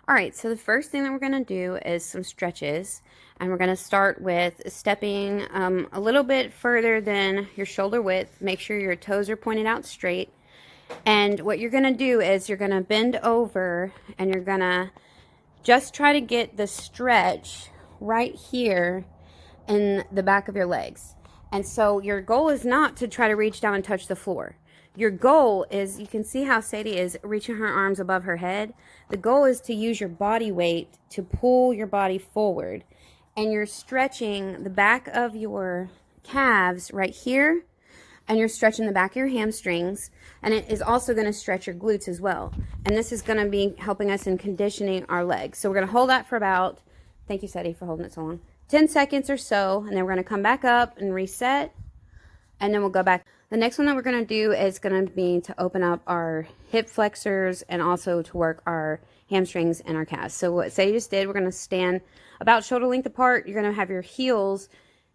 All right, so the first thing that we're going to do is some stretches, and we're going to start with stepping a little bit further than your shoulder width. Make sure your toes are pointed out straight. And what you're going to do is you're going to bend over and you're going to just try to get the stretch right here in the back of your legs. And so your goal is not to try to reach down and touch the floor. Your goal is, you can see how Sadie is reaching her arms above her head. The goal is to use your body weight to pull your body forward. And you're stretching the back of your calves right here. And you're stretching the back of your hamstrings. And it is also going to stretch your glutes as well. And this is going to be helping us in conditioning our legs. So we're going to hold that for about, thank you Sadie for holding it so long, 10 seconds or so. And then we're going to come back up and reset. And then we'll go back. The next one that we're going to do is going to be to open up our hip flexors and also to work our hamstrings and our calves. So what Sadie just did, we're going to stand about shoulder length apart. You're going to have your heels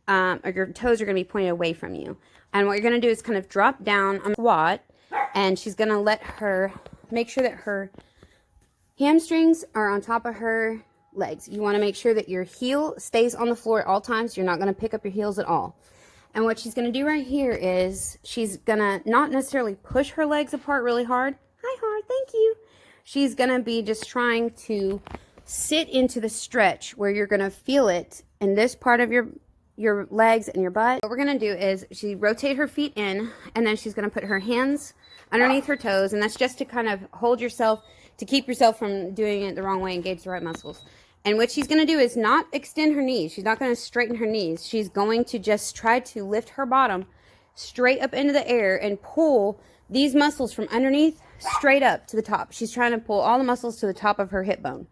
or your toes are going to be pointed away from you. And what you're going to do is kind of drop down on a squat, and she's going to let her make sure that her hamstrings are on top of her legs. You want to make sure that your heel stays on the floor at all times. You're not going to pick up your heels at all. And what she's going to do right here is she's going to not necessarily push her legs apart really hard. Hi, hard. Thank you. She's going to be just trying to sit into the stretch where you're going to feel it in this part of your legs and your butt. What we're going to do is she rotate her feet in, and then she's going to put her hands underneath her toes. And that's just to kind of hold yourself, to keep yourself from doing it the wrong way, engage the right muscles. And what she's going to do is not extend her knees. She's not going to straighten her knees. She's going to just try to lift her bottom straight up into the air and pull these muscles from underneath straight up to the top. She's trying to pull all the muscles to the top of her hip bone.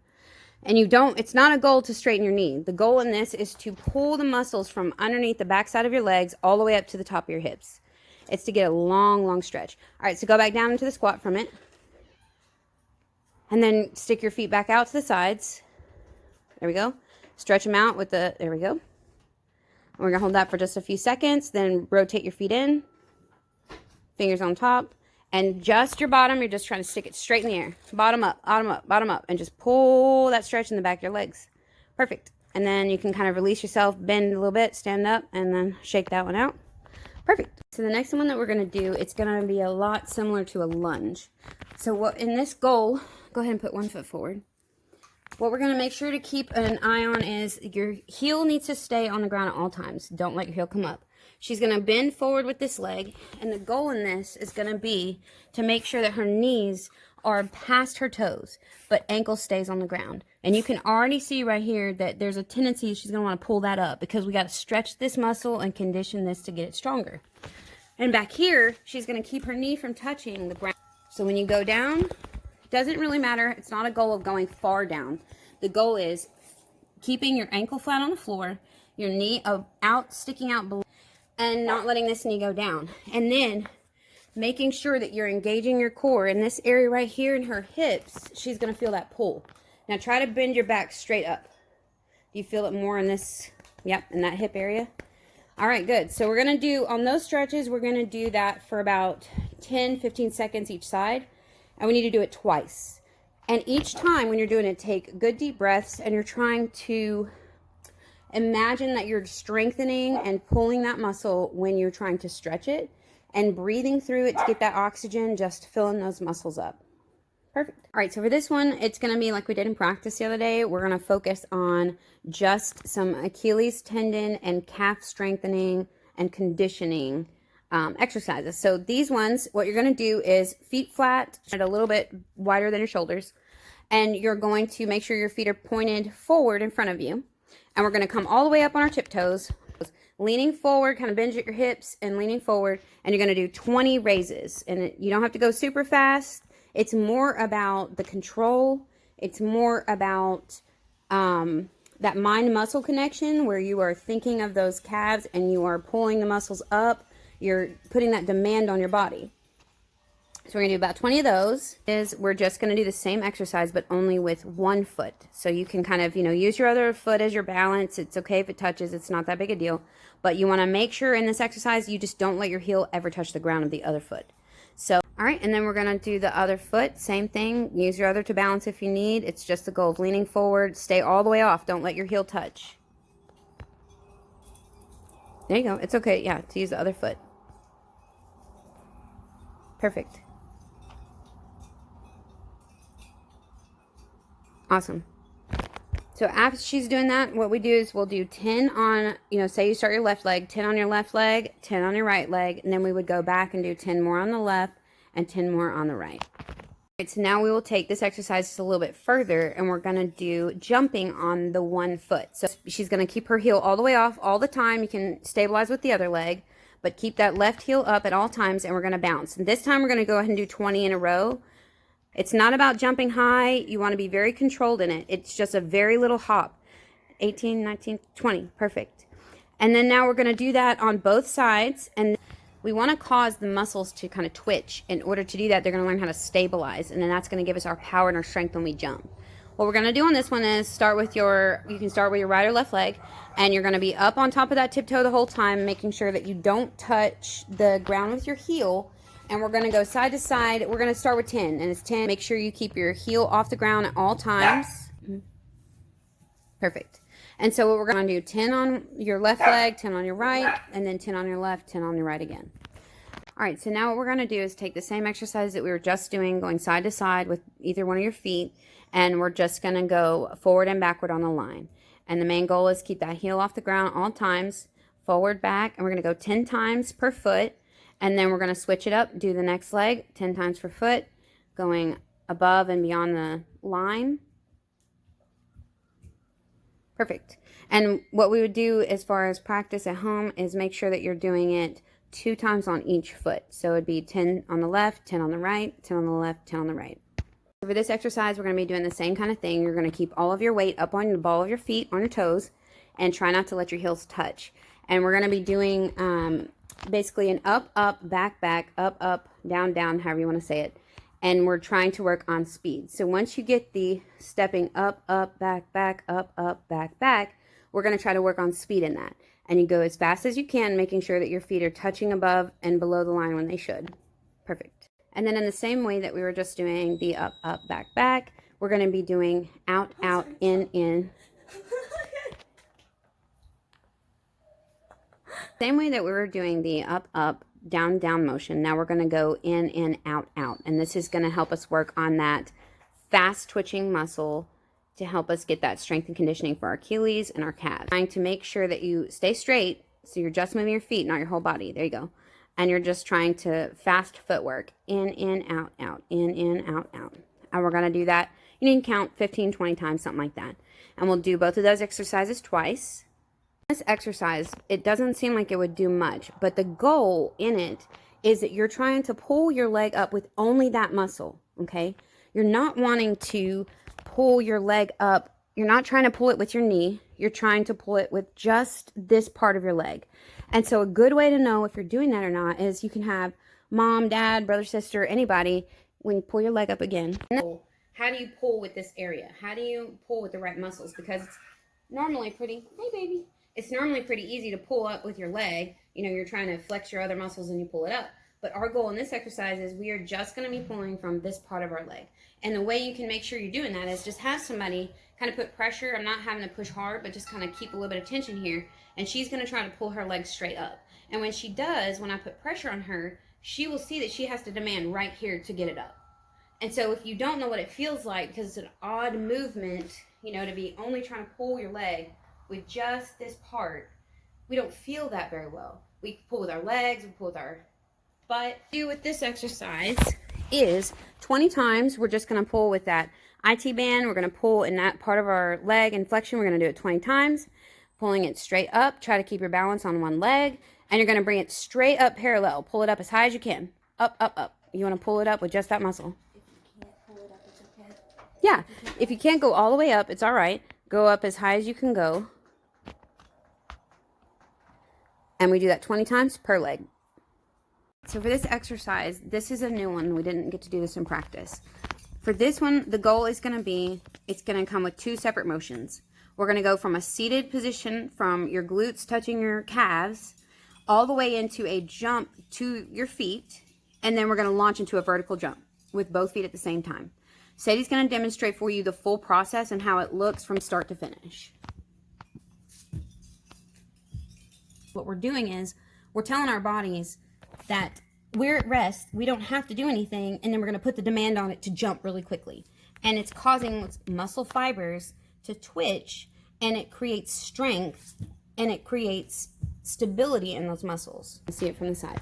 And it's not a goal to straighten your knee. The goal in this is to pull the muscles from underneath the backside of your legs all the way up to the top of your hips. It's to get a long, long stretch. All right, so go back down into the squat from it. And then stick your feet back out to the sides. There we go. Stretch them out with there we go. And we're going to hold that for just a few seconds. Then rotate your feet in. Fingers on top. And just your bottom, you're just trying to stick it straight in the air. Bottom up, bottom up, bottom up. And just pull that stretch in the back of your legs. Perfect. And then you can kind of release yourself, bend a little bit, stand up, and then shake that one out. Perfect. So the next one that we're going to do, it's going to be a lot similar to a lunge. So in this goal, go ahead and put one foot forward. What we're going to make sure to keep an eye on is your heel needs to stay on the ground at all times. Don't let your heel come up. She's going to bend forward with this leg, and the goal in this is going to be to make sure that her knees are past her toes, but ankle stays on the ground. And you can already see right here that there's a tendency she's going to want to pull that up because we got to stretch this muscle and condition this to get it stronger. And back here, she's going to keep her knee from touching the ground. So when you go down, doesn't really matter. It's not a goal of going far down. The goal is keeping your ankle flat on the floor, your knee sticking out below, and not letting this knee go down. And then making sure that you're engaging your core. In this area right here in her hips, she's going to feel that pull. Now try to bend your back straight up. Do you feel it more in this? Yep, in that hip area. All right, good. So we're going to do, on those stretches, we're going to do that for about 10-15 seconds each side. And we need to do it twice. And each time when you're doing it, take good deep breaths, and you're trying to imagine that you're strengthening and pulling that muscle when you're trying to stretch it, and breathing through it to get that oxygen, just filling those muscles up. Perfect. All right, so for this one, it's going to be like we did in practice the other day. We're going to focus on just some Achilles tendon and calf strengthening and conditioning exercises. So these ones, what you're going to do is feet flat and a little bit wider than your shoulders. And you're going to make sure your feet are pointed forward in front of you. And we're going to come all the way up on our tiptoes, leaning forward, kind of bend at your hips and leaning forward. And you're going to do 20 raises. And you don't have to go super fast. It's more about the control. It's more about that mind-muscle connection where you are thinking of those calves and you are pulling the muscles up. You're putting that demand on your body. So we're going to do about 20 of those. We're just going to do the same exercise, but only with one foot. So you can kind of, use your other foot as your balance. It's okay if it touches. It's not that big a deal. But you want to make sure in this exercise, you just don't let your heel ever touch the ground of the other foot. So, All right, and then we're gonna do the other foot, same thing. Use your other to balance if you need. It's just the goal of leaning forward. Stay all the way off. Don't let your heel touch. There you go. It's okay, yeah, to use the other foot. Perfect. Awesome. So after she's doing that, what we do is we'll do 10 on, say you start your left leg, 10 on your left leg, 10 on your right leg, and then we would go back and do 10 more on the left and 10 more on the right. All right, so now we will take this exercise just a little bit further, and we're going to do jumping on the one foot. So she's going to keep her heel all the way off all the time. You can stabilize with the other leg, but keep that left heel up at all times, and we're going to bounce. And this time we're going to go ahead and do 20 in a row. It's not about jumping high. You want to be very controlled in it. It's just a very little hop. 18, 19, 20. Perfect. And then now we're going to do that on both sides. And we want to cause the muscles to kind of twitch. In order to do that, they're going to learn how to stabilize. And then that's going to give us our power and our strength when we jump. What we're going to do on this one is you can start with your right or left leg. And you're going to be up on top of that tiptoe the whole time, making sure that you don't touch the ground with your heel. And we're going to go side to side. We're going to start with 10. And it's 10. Make sure you keep your heel off the ground at all times. Perfect. And so what we're going to do, 10 on your left leg, 10 on your right, and then 10 on your left, 10 on your right again. All right, so now what we're going to do is take the same exercise that we were just doing, going side to side with either one of your feet, and we're just going to go forward and backward on the line. And the main goal is keep that heel off the ground all times, forward, back, and we're going to go 10 times per foot. And then we're going to switch it up, do the next leg, 10 times per foot, going above and beyond the line. Perfect. And what we would do as far as practice at home is make sure that you're doing it 2 times on each foot. So it'd be 10 on the left, 10 on the right, 10 on the left, 10 on the right. For this exercise, we're going to be doing the same kind of thing. You're going to keep all of your weight up on the ball of your feet, on your toes, and try not to let your heels touch. And we're going to be doing basically an up, up, back, back, up, up, down, down, however you want to say it. And we're trying to work on speed. So once you get the stepping up, up, back, back, up, back, back, we're going to try to work on speed in that. And you go as fast as you can, making sure that your feet are touching above and below the line when they should. Perfect. And then in the same way that we were just doing the up, up, back, back, we're going to be doing out, out, in. Same way that we were doing the up, up, down, down motion. Now we're going to go in, out, out. And this is going to help us work on that fast twitching muscle to help us get that strength and conditioning for our Achilles and our calves. Trying to make sure that you stay straight, so you're just moving your feet, not your whole body. There you go. And you're just trying to fast footwork. In, out, out. In, out, out. And we're going to do that. You need to count 15, 20 times, something like that. And we'll do both of those exercises twice. This exercise, it doesn't seem like it would do much, but the goal in it is that you're trying to pull your leg up with only that muscle, okay? You're not wanting to pull your leg up. You're not trying to pull it with your knee. You're trying to pull it with just this part of your leg. And so a good way to know if you're doing that or not is you can have mom, dad, brother, sister, anybody, when you pull your leg up again. How do you pull with this area? How do you pull with the right muscles? Because it's normally pretty, hey baby. It's normally pretty easy to pull up with your leg. You know, you're trying to flex your other muscles and you pull it up. But our goal in this exercise is we are just going to be pulling from this part of our leg. And the way you can make sure you're doing that is just have somebody kind of put pressure. I'm not having to push hard, but just kind of keep a little bit of tension here. And she's going to try to pull her leg straight up. And when she does, when I put pressure on her, she will see that she has to demand right here to get it up. And so if you don't know what it feels like, because it's an odd movement, you know, to be only trying to pull your leg with just this part, we don't feel that very well. We pull with our legs, we pull with our butt. Do with this exercise is 20 times. We're just going to pull with that IT band. We're going to pull in that part of our leg and flexion. We're going to do it 20 times, pulling it straight up. Try to keep your balance on one leg, and you're going to bring it straight up parallel. Pull it up as high as you can. Up, up, up. You want to pull it up with just that muscle. If you can't pull it up, it's okay. Yeah, if you can't go all the way up, it's all right. Go up as high as you can go. And we do that 20 times per leg. So for this exercise, this is a new one. We didn't get to do this in practice. For this one, the goal is going to be, it's going to come with 2 separate motions. We're going to go from a seated position, from your glutes touching your calves, all the way into a jump to your feet. And then we're going to launch into a vertical jump with both feet at the same time. Sadie's going to demonstrate for you the full process and how it looks from start to finish. What we're doing is we're telling our bodies that we're at rest, we don't have to do anything, and then we're going to put the demand on it to jump really quickly. And it's causing muscle fibers to twitch, and it creates strength, and it creates stability in those muscles. See it from the side.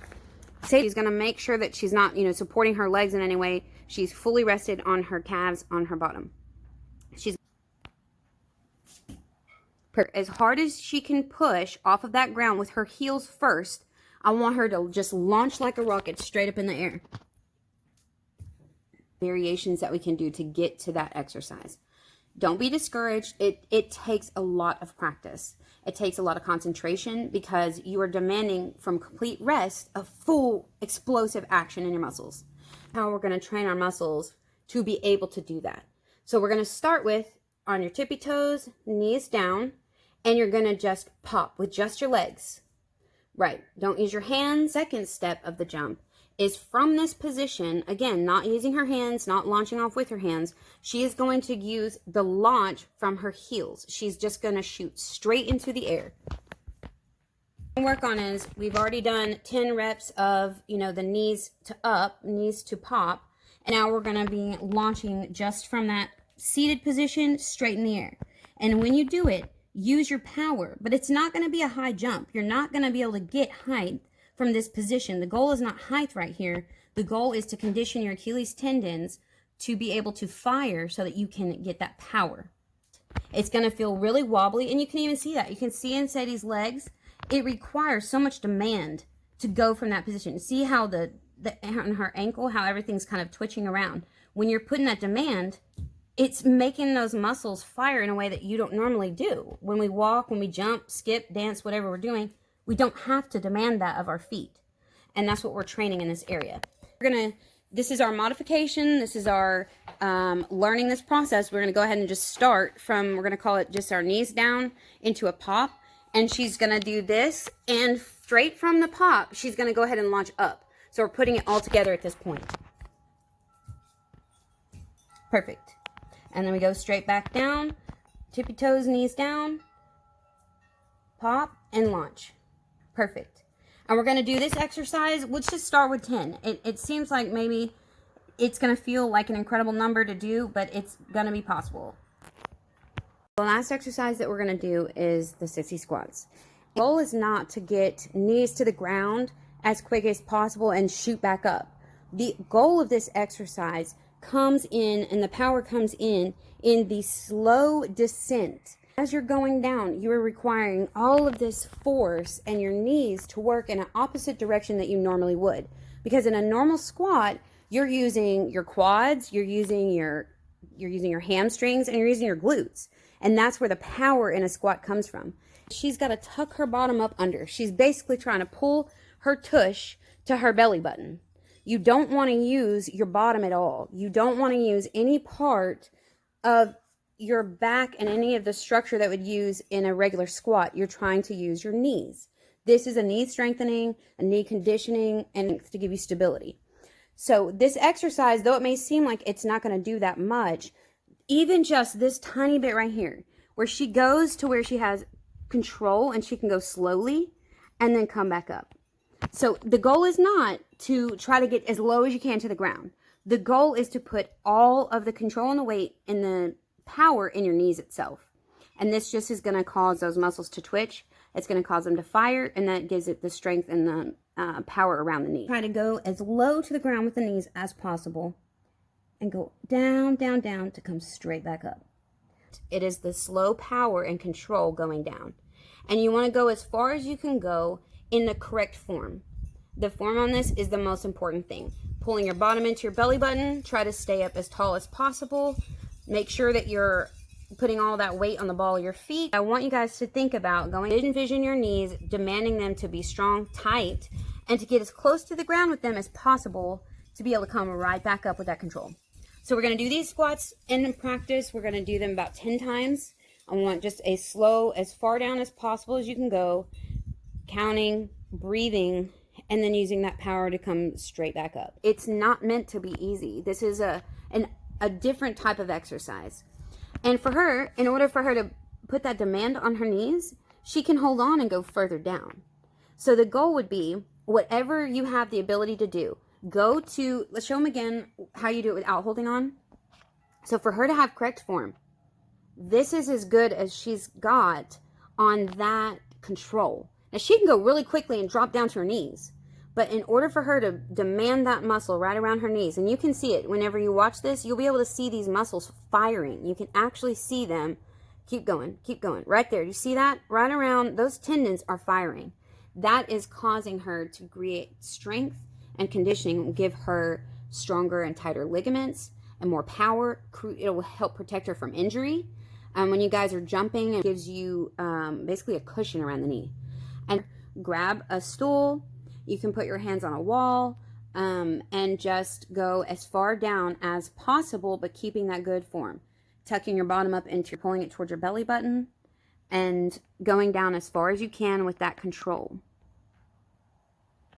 Sadie's going to make sure that she's not, supporting her legs in any way. She's fully rested on her calves, on her bottom. She's as hard as she can push off of that ground with her heels first. I want her to just launch like a rocket straight up in the air. Variations that we can do to get to that exercise. Don't be discouraged. It takes a lot of practice. It takes a lot of concentration because you are demanding from complete rest a full explosive action in your muscles. How we're going to train our muscles to be able to do that. So we're going to start with on your tippy toes, knees down, and you're going to just pop with just your legs. Right. Don't use your hands. Second step of the jump is from this position, again, not using her hands, not launching off with her hands. She is going to use the launch from her heels. She's just going to shoot straight into the air. What we work on is we've already done 10 reps of, the knees to up, knees to pop. And now we're going to be launching just from that seated position straight in the air. And when you do it, use your power, but it's not going to be a high jump. You're not going to be able to get height from this position. The goal is not height right here. The goal is to condition your Achilles tendons to be able to fire so that you can get that power. It's going to feel really wobbly, and you can even see that. You can see in Sadie's legs, it requires so much demand to go from that position. See how on her ankle, how everything's kind of twitching around. When you're putting that demand, it's making those muscles fire in a way that you don't normally do. When we walk, when we jump, skip, dance, whatever we're doing, we don't have to demand that of our feet. And that's what we're training in this area. This is our modification. This is our learning this process. We're going to go ahead and just start from, we're going to call it just our knees down into a pop. And she's going to do this. And straight from the pop, she's going to go ahead and launch up. So we're putting it all together at this point. Perfect. And then we go straight back down, tippy toes, knees down, pop, and launch. Perfect. And we're going to do this exercise. Let's just start with 10. It seems like maybe it's going to feel like an incredible number to do, but it's going to be possible. The last exercise that we're going to do is the 60 squats. The goal is not to get knees to the ground as quick as possible and shoot back up. The goal of this exercise comes in, and the power comes in the slow descent. As you're going down, you are requiring all of this force and your knees to work in an opposite direction that you normally would. Because in a normal squat, you're using your quads, you're using your hamstrings, and you're using your glutes. And that's where the power in a squat comes from. She's got to tuck her bottom up under. She's basically trying to pull her tush to her belly button. You don't want to use your bottom at all. You don't want to use any part of your back and any of the structure that would use in a regular squat. You're trying to use your knees. This is a knee strengthening, a knee conditioning, and to give you stability. So this exercise, though it may seem like it's not going to do that much, even just this tiny bit right here, where she goes to where she has control and she can go slowly and then come back up. So the goal is not to try to get as low as you can to the ground. The goal is to put all of the control and the weight and the power in your knees itself. And this just is going to cause those muscles to twitch. It's going to cause them to fire, and that gives it the strength and the power around the knee. Try to go as low to the ground with the knees as possible and go down, down, down to come straight back up. It is the slow power and control going down. And you want to go as far as you can go in the correct form. The form on this is the most important thing. Pulling your bottom into your belly button. Try to stay up as tall as possible. Make sure that you're putting all that weight on the ball of your feet. I want you guys to think about envision your knees, demanding them to be strong, tight, and to get as close to the ground with them as possible to be able to come right back up with that control. So we're going to do these squats in practice. We're going to do them about 10 times. I want just a slow, as far down as possible as you can go, counting, breathing, and then using that power to come straight back up. It's not meant to be easy. This is a different type of exercise. And for her, in order for her to put that demand on her knees, she can hold on and go further down. So the goal would be, whatever you have the ability to do, go to, let's show them again how you do it without holding on. So for her to have correct form, this is as good as she's got on that control. Now she can go really quickly and drop down to her knees. But in order for her to demand that muscle right around her knees, and you can see it whenever you watch this, you'll be able to see these muscles firing. You can actually see them. Keep going, right there. You see that? Right around, those tendons are firing. That is causing her to create strength, and conditioning will give her stronger and tighter ligaments and more power. It will help protect her from injury. When you guys are jumping, it gives you basically a cushion around the knee. And grab a stool. You can put your hands on a wall and just go as far down as possible, but keeping that good form. Tucking your bottom up into, pulling it towards your belly button, and going down as far as you can with that control.